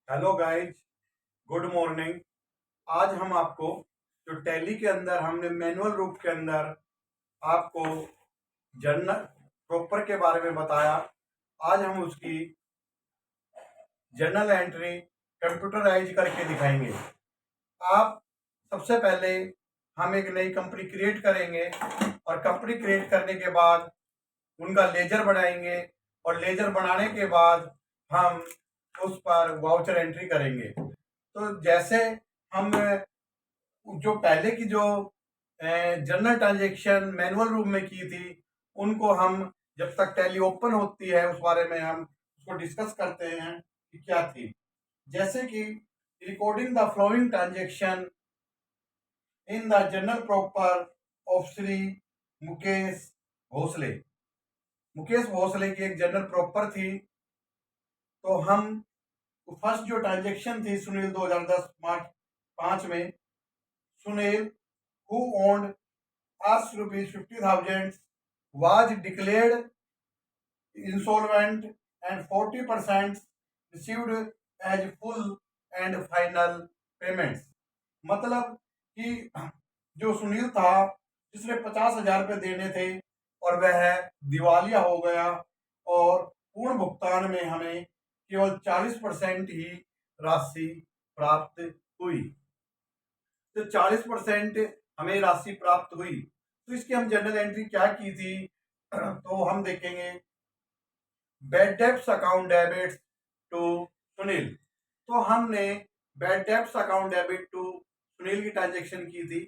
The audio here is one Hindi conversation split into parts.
Hello guys, good morning. आज हम आपको जो टैली के अंदर हमने मैनुअल रूप के अंदर आपको जर्नल प्रॉपर के बारे में बताया। आज हम उसकी जर्नल एंट्री कंप्यूटराइज करके दिखाएंगे। आप सबसे पहले हम एक नई कंपनी क्रिएट करेंगे और कंपनी क्रिएट करने के बाद उनका लेजर बनाएंगे और लेजर बनाने के बाद हम उस पर वाउचर एंट्री करेंगे। तो जैसे हम जो पहले की जो जनरल ट्रांजेक्शन मैनुअल रूप में की थी, उनको हम जब तक टैली ओपन होती है उस बारे में हम उसको डिस्कस करते हैं कि क्या थी। जैसे कि recording the flowing transaction in the general proper of Shri Mukesh Bhosle. Mukesh Bhosle की एक जनरल प्रॉपर थी। तो हम फर्स्ट जो ट्रांजेक्शन थी सुनील 2010 मार्च 5 में, Sunil who owned us rupees 50,000 was declared insolvent and 40% received as full and final payments। मतलब कि जो सुनील था जिसने 50,000 रुपये देने थे और वह दिवालिया हो गया और पूर्ण भुगतान में हमें केवल 40% ही राशि प्राप्त हुई। तो 40% हमें राशि प्राप्त हुई। तो इसकी हम जनरल एंट्री क्या की थी तो हम देखेंगे bad debts account debits to Sunil. तो हमने bad debts account debit to Sunil की ट्रांजेक्शन की थी।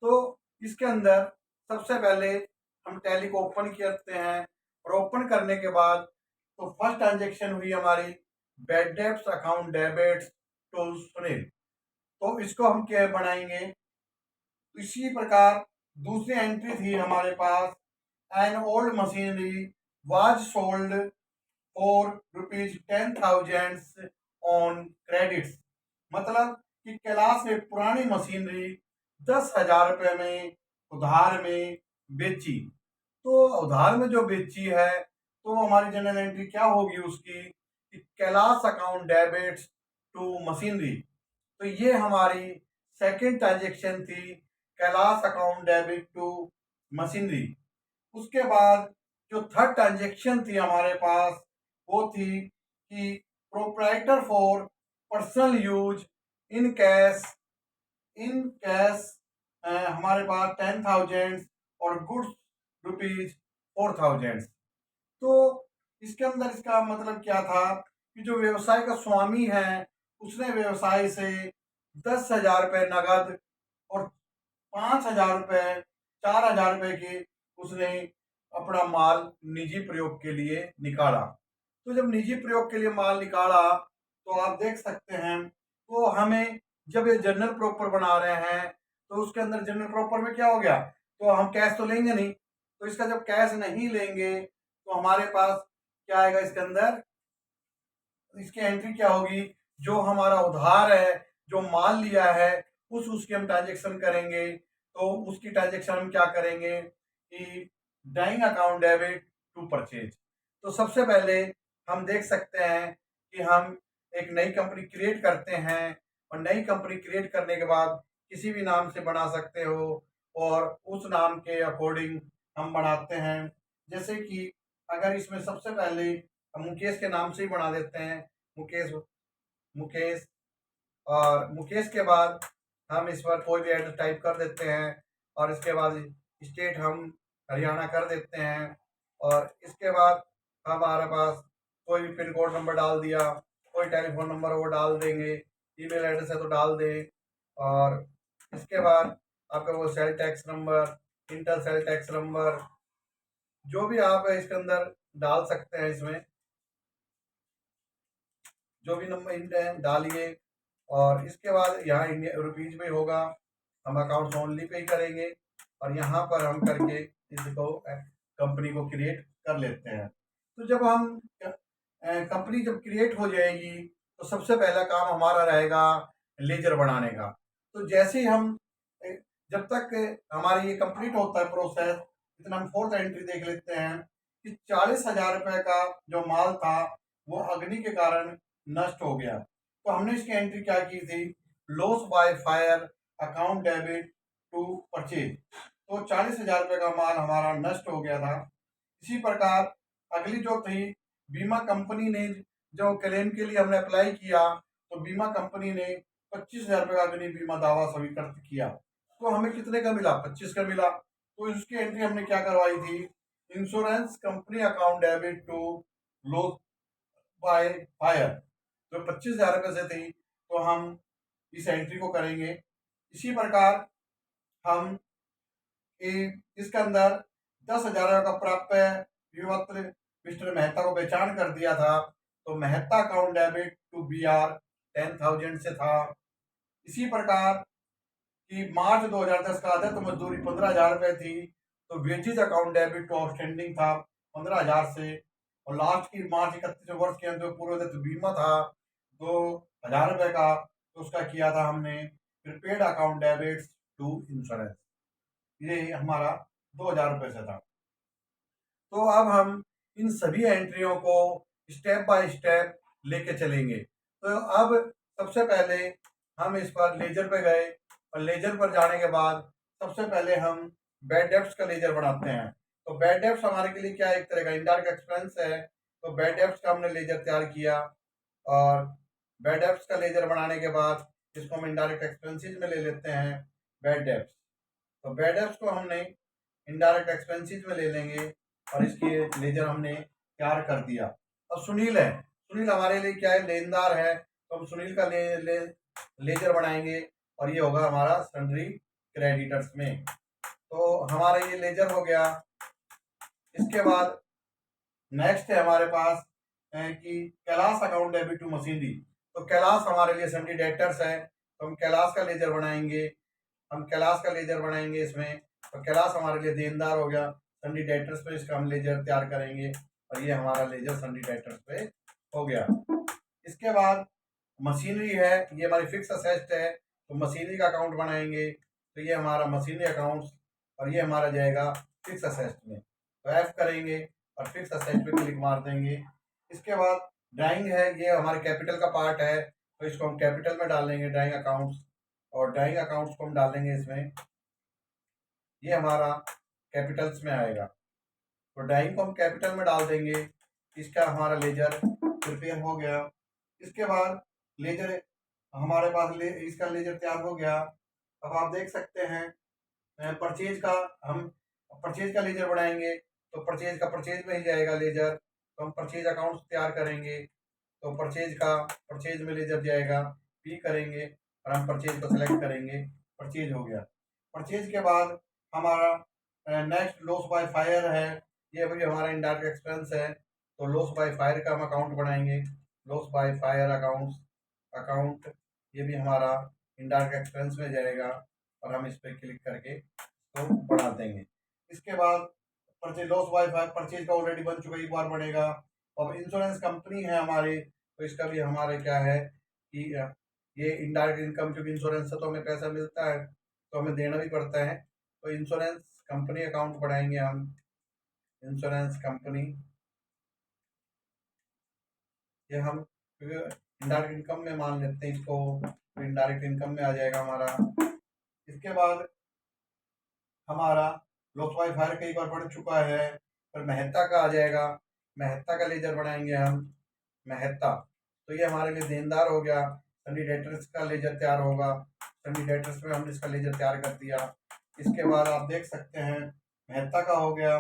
तो इसके अंदर सबसे पहले हम टैली को ओपन करते हैं और ओपन करने के बाद तो फर्स्ट ट्रांजेक्शन हुई हमारी bad debts account debits to Sunil. तो इसको हम क्या बनाएंगे, इसी प्रकार दूसरी एंट्री थी हमारे पास an old machinery was sold for ₹10,000 on credits. मतलब कि कैलाश ने पुरानी मशीनरी 10,000 रुपये में उधार में बेची। तो उधार में जो बेची है तो हमारी जनरल एंट्री क्या होगी उसकी कि Kailash account debits to machinery. तो ये हमारी सेकेंड ट्रांजेक्शन थी, Kailash account debit to machinery. उसके बाद जो थर्ड ट्रांजेक्शन थी हमारे पास वो थी कि proprietor for personal use in cash हमारे पास 10,000 और गुड्स ₹4,000। तो इसके अंदर इसका मतलब क्या था कि जो व्यवसाय का स्वामी है उसने व्यवसाय से 10,000 रुपये नगद और 5,000 रुपये 4,000 रुपये के उसने अपना माल निजी प्रयोग के लिए निकाला। तो जब निजी प्रयोग के लिए माल निकाला तो आप देख सकते हैं तो हमें जब ये जनरल प्रॉपर बना रहे हैं तो उसके अंदर जनरल प्रॉपर में क्या हो गया, तो हम कैश तो लेंगे नहीं। तो इसका जब कैश नहीं लेंगे तो हमारे पास क्या आएगा इसके अंदर, इसकी एंट्री क्या होगी, जो हमारा उधार है जो माल लिया है उसकी हम ट्रांजेक्शन करेंगे। तो उसकी ट्रांजेक्शन हम क्या करेंगे कि drawing account debit to purchase. तो सबसे पहले हम देख सकते हैं कि हम एक नई कंपनी क्रिएट करते हैं और नई कंपनी क्रिएट करने के बाद किसी भी नाम से बना सकते हो और उस नाम के अकॉर्डिंग हम बनाते हैं। जैसे कि अगर इसमें सबसे पहले हम मुकेश के नाम से ही बना देते हैं, मुकेश मुकेश और मुकेश के बाद हम इस पर कोई भी एड्रेस टाइप कर देते हैं और इसके बाद स्टेट हम हरियाणा कर देते हैं और इसके बाद हमारे पास कोई भी पिन कोड नंबर डाल दिया, कोई टेलीफोन नंबर वो डाल देंगे, ईमेल एड्रेस है तो डाल दें और इसके बाद आपका वो sale tax number, inter sale tax number जो भी आप इसके अंदर डाल सकते हैं, इसमें जो भी नंबर डालिए और इसके बाद यहाँ इंडिया रुपीज में होगा, हम अकाउंट ओनली पे ही करेंगे और यहाँ पर हम करके इसको कंपनी को क्रिएट कर लेते हैं। तो जब हम कंपनी जब क्रिएट हो जाएगी तो सबसे पहला काम हमारा रहेगा लेजर बनाने का। तो जैसे ही हम जब तक हमारी ये कंप्लीट होता है प्रोसेस, इतना हम फोर्थ एंट्री देख लेते हैं कि 40,000 रुपये का जो माल था वो अग्नि के कारण नष्ट हो गया। तो हमने इसकी एंट्री क्या की थी, loss by fire account debit to purchase. तो 40,000 रुपये का माल हमारा नष्ट हो गया था। इसी प्रकार अगली जो थी, बीमा कंपनी ने जो क्लेम के लिए हमने अप्लाई किया, तो बीमा कंपनी ने 25,000 रुपये का अग्नि बीमा दावा स्वीकृत किया। तो हमें कितने का मिला, 25 का मिला। तो इसकी एंट्री हमने क्या करवाई थी, insurance company account debit to loss by fire. जो 25,000 रुपये से थी, तो हम इस एंट्री को करेंगे। इसी प्रकार हम इसके अंदर 10,000 का प्राप्य विपत्र मिस्टर मेहता को पहचान कर दिया था, तो Mehta account debit to B R 10,000 से था। इसी प्रकार कि मार्च 2010 का आधा तो मजदूरी 15,000 रुपये थी, तो wages account debit to outstanding था 15,000 से। और लास्ट की मार्च 31 वर्ष के अंदर पूर्वदत्त बीमा था 2,000 रुपये का, तो उसका किया था हमने prepaid account debit to insurance, ये हमारा 2,000 रुपये से था। तो अब हम इन सभी एंट्रियों को स्टेप बाय स्टेप लेके चलेंगे। तो अब सबसे पहले हम इस पर लेजर पे गए, और लेजर पर जाने के बाद सबसे पहले हम बैड डेब्ट्स का लेजर बनाते हैं। तो बैड डेब्ट्स हमारे के लिए क्या है, एक तरह का इनडायरेक्ट एक्सपेंस है। तो बैड डेब्ट्स का हमने लेजर तैयार किया, और बैड डेब्ट्स का लेजर बनाने के बाद इसको हम इनडायरेक्ट एक्सपेंसेस में ले लेते हैं बैड डेब्ट्स। तो बैड डेब्ट्स को हमने इनडायरेक्ट एक्सपेंसेस में ले लेंगे, और इसकी लेजर हमने तैयार कर दिया। अब सुनील है, सुनील हमारे लिए क्या है, लेनदार है। तो हम सुनील का लेजर बनाएंगे, और ये होगा हमारा सन्ड्री क्रेडिटर्स में। तो हमारा ये लेजर हो गया। इसके बाद नेक्स्ट है हमारे पास कि Kailash account debit to machinery. तो कैलाश हमारे लिए सन्ड्री डेटर्स है, तो हम कैलाश का लेजर बनाएंगे। हम कैलाश का लेजर बनाएंगे इसमें। तो कैलाश हमारे लिए देनदार हो गया, सन्ड्री डेटर्स पे इसका हम लेजर तैयार करेंगे, और ये हमारा लेजर सन्ड्री डेटर्स पे हो गया। इसके बाद मशीनरी है, ये हमारी फिक्स असेस्ट है, तो मशीनरी का अकाउंट बनाएंगे। तो ये हमारा मशीनरी अकाउंट्स, और ये हमारा जाएगा फिक्स असेस्ट में। तो एफ करेंगे और फिक्स असेस्ट पे क्लिक मार देंगे। इसके बाद ड्राइंग है, ये हमारे कैपिटल का पार्ट है, तो इसको हम कैपिटल में डालेंगे ड्राइंग अकाउंट्स, और ड्राइंग अकाउंट्स को हम डालेंगे इसमें, ये हमारा कैपिटल्स में आएगा। तो ड्राइंग को हम कैपिटल में डाल देंगे। इसका हमारा लेजर प्रिपेयर हो गया। इसके बाद लेजर हमारे पास इसका लेजर तैयार हो गया। अब आप देख सकते हैं परचेज का, हम परचेज का लेजर बनाएंगे, तो परचेज का परचेज में ही जाएगा लेजर। तो हम परचेज अकाउंट तैयार करेंगे, तो परचेज में लेजर जाएगा, पी करेंगे, और हम परचेज को सिलेक्ट करेंगे। परचेज हो गया। परचेज के बाद हमारा नेक्स्ट लॉस बाय फायर है, ये भी हमारा इनडायरेक्ट एक्सपेंस है। तो लॉस बाय फायर का हम अकाउंट बनाएंगे, लॉस बाय फायर अकाउंट, ये भी हमारा इनडायरेक्ट एक्सपेंस में जाएगा, और हम इस पर क्लिक करके तो बढ़ा देंगे। इसके बाद purchase loss by fire purchase का ऑलरेडी बन चुका, एक बार बनेगा। और इंश्योरेंस कंपनी है हमारी, तो इसका भी हमारे क्या है कि ये इनडायरेक्ट इनकम, क्योंकि इंश्योरेंस से तो हमें पैसा मिलता है, तो हमें देना भी पड़ता है। तो इंश्योरेंस कंपनी अकाउंट बढ़ाएंगे हम, इंश्योरेंस कंपनी, ये हम इनडायरेक्ट इनकम में मान लेते हैं इसको, तो इनडायरेक्ट इनकम में आ जाएगा हमारा। इसके बाद हमारा लॉस बाय फायर कई बार बढ़ चुका है, पर मेहता का आ जाएगा, मेहता का लेजर बनाएंगे हम, मेहता। तो ये हमारे लिए देनदार हो गया। सन्डी डेटर्स का लेजर तैयार होगा, सन्डी डेटर्स में हमने इसका लेजर तैयार कर दिया। इसके बाद आप देख सकते हैं मेहता का हो गया।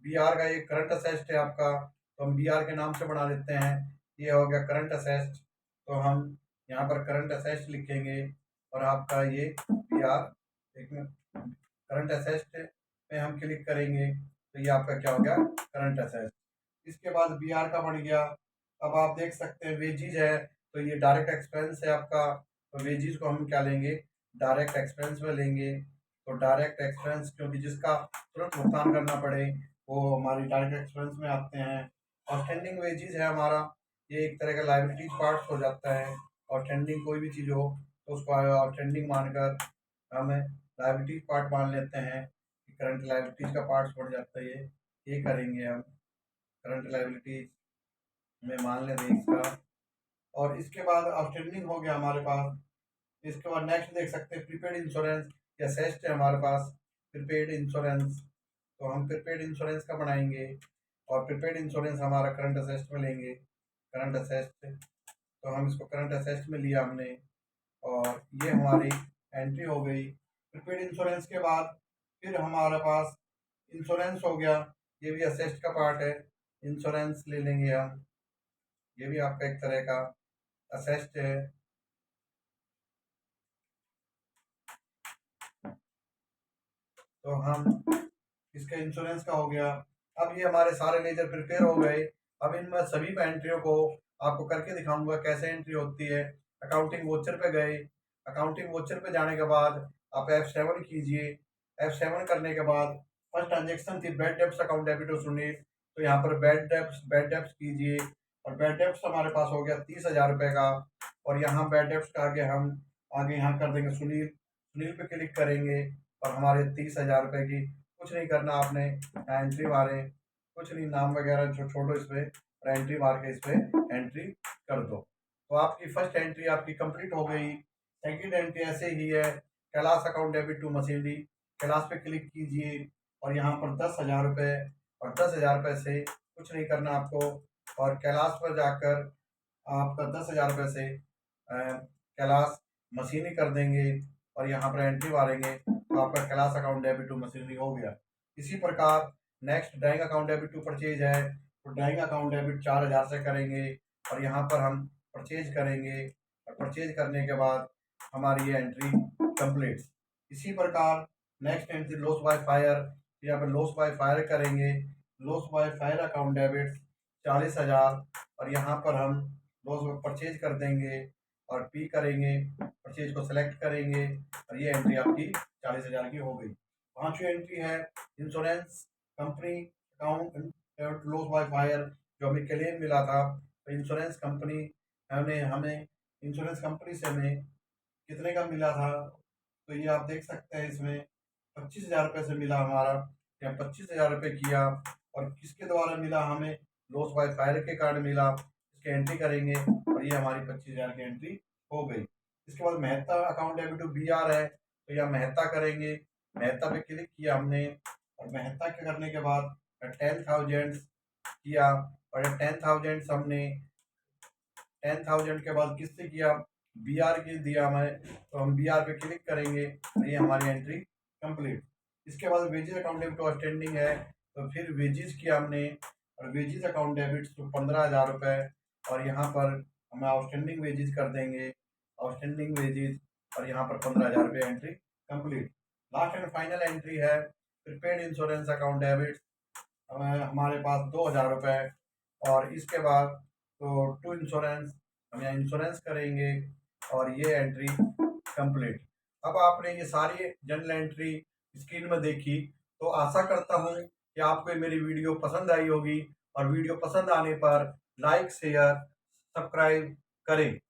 बी आर का ये करंट असेस्ट है आपका, तो हम बी आर के नाम से बना लेते हैं, ये हो गया करंट असेस्ट। तो हम यहाँ पर करंट असेस्ट लिखेंगे, और आपका ये बी आर, एक करंट असेस्ट में हम क्लिक करेंगे, तो ये आपका क्या हो गया, करंट असेस्ट। इसके बाद बी आर का बन गया। अब आप देख सकते हैं वेजीज है, तो ये डायरेक्ट एक्सपेंस है आपका, तो वेजीज को हम क्या लेंगे, डायरेक्ट एक्सपेंस में लेंगे। तो डायरेक्ट एक्सपेंस, क्योंकि जिसका तुरंत भुगतान करना पड़े वो हमारी डायरेक्ट एक्सपेंस में आते हैं। आउटस्टैंडिंग वेजीज है हमारा, ये एक तरह का लाइबिलिटीज पार्ट हो जाता है। आउटस्टैंडिंग कोई भी चीज़ हो तो उसको आउटस्टैंडिंग मानकर हमें लाइबिलिटीज पार्ट मान लेते हैं, कि करंट लाइबिलिटीज का पार्ट बढ़ जाता है। ये करेंगे हम, करंट लाइबिलिटीज में मान लेते हैं इसका, और इसके बाद आउटस्टैंडिंग हो गया हमारे पास। इसके बाद नेक्स्ट देख सकते हैं प्रीपेड इंश्योरेंस या सेस्ट है हमारे पास प्रीपेड इंश्योरेंस। तो हम प्रीपेड इंश्योरेंस का बनाएंगे और प्रीपेड इंश्योरेंस हमारा करंट असेस्ट में लेंगे, करंट असेस्ट। तो हम इसको करंट असेस्ट में लिया हमने और ये हमारी एंट्री हो गई। प्रीपेड इंश्योरेंस के बाद फिर हमारे पास इंश्योरेंस हो गया, ये भी असेस्ट का पार्ट है, इंश्योरेंस ले लेंगे हम, ये भी आपका एक तरह का असेस्ट है। तो हम इसका इंश्योरेंस का हो गया। अब ये हमारे सारे लेजर प्रिपेयर हो गए। अब इन सभी एंट्रियों को आपको करके दिखाऊंगा कैसे एंट्री होती है। अकाउंटिंग वोचर पे गए, अकाउंटिंग वोचर पे जाने के बाद आप F7 कीजिए। F7 करने के बाद फर्स्ट ट्रांजेक्शन थी bad debts account debit to Sunil, तो यहाँ पर बैड डेब्ट्स कीजिए और बैड डेब्ट्स हमारे पास हो गया 30,000 रुपये का। और यहाँ बैड डेब्ट्स का आगे हम आगे यहाँ कर देंगे सुनील, सुनील पे क्लिक करेंगे और हमारे 30,000 रुपये की कुछ नहीं करना आपने, एंट्री मारे, कुछ नहीं, नाम वगैरह छोड़ो इस पर और एंट्री मार के इस पर एंट्री कर दो। तो आपकी फर्स्ट एंट्री आपकी कंप्लीट हो गई। सेकंड एंट्री ऐसे ही है, Kailash account debit to machinery, Kailash पे क्लिक कीजिए और यहाँ पर 10,000 रुपये और 10,000 रुपये से कुछ नहीं करना आपको और कैलाश पर जाकर आपका 10,000 रुपये से कैलाश मशीनरी कर देंगे और यहाँ पर एंट्री मारेंगे तो आपका Kailash account debit to machinery हो गया। इसी प्रकार next drawing account debit to purchase है, तो ड्राइंग अकाउंट डेबिट 4,000 से करेंगे और यहाँ पर हम परचेज करेंगे और परचेज करने के बाद हमारी ये एंट्री कंप्लीट। इसी प्रकार next entry loss by fire, यहाँ पर लॉस बाय फायर करेंगे, loss by fire account debit 40,000 और यहाँ पर हम लॉस परचेज कर देंगे और पी करेंगे, परचेज को सिलेक्ट करेंगे और ये एंट्री आपकी 40,000 की हो गई। पांचवी एंट्री है insurance company account loss by fire, जो हमें क्लेम मिला था, तो इंश्योरेंस कंपनी हमें इंश्योरेंस कंपनी से हमें कितने का मिला था, तो ये आप देख सकते हैं इसमें 25,000 रुपये से मिला हमारा, या 25,000 रुपये किया और किसके द्वारा मिला, हमें लॉस बाय फायर के कार्ड मिला, इसकी एंट्री करेंगे और ये हमारी 25,000 की एंट्री हो गई। इसके बाद Mehta account debit to BR है, तो यह मेहता करेंगे, मेहता पे क्लिक किया हमने और मेहता के करने के बाद 10,000 किया और 10,000 हमने 10,000 के बाद किससे किया, BR की दिया हमें, तो हम BR पे क्लिक करेंगे और ये हमारी एंट्री कंप्लीट। इसके बाद wages account debit to outstanding है, तो फिर वेजेस किया हमने और वेजेस अकाउंट डेबिट टू 15,000 रुपये और यहाँ पर हम आउटस्टैंडिंग वेजेस कर देंगे, आउटस्टैंडिंग वेजेस और यहाँ पर 15,000 रुपये entry complete. Last and final entry है प्रीपेड इंश्योरेंस अकाउंट डेबिट, हमारे पास 2,000 रुपये और इसके बाद तो टू इंश्योरेंस हम यहाँ इंश्योरेंस करेंगे और ये एंट्री कंप्लीट। अब आपने ये सारी जनरल एंट्री स्क्रीन में देखी, तो आशा करता हूँ कि आपको मेरी वीडियो पसंद आई होगी और वीडियो पसंद आने पर लाइक शेयर सब्सक्राइब करें।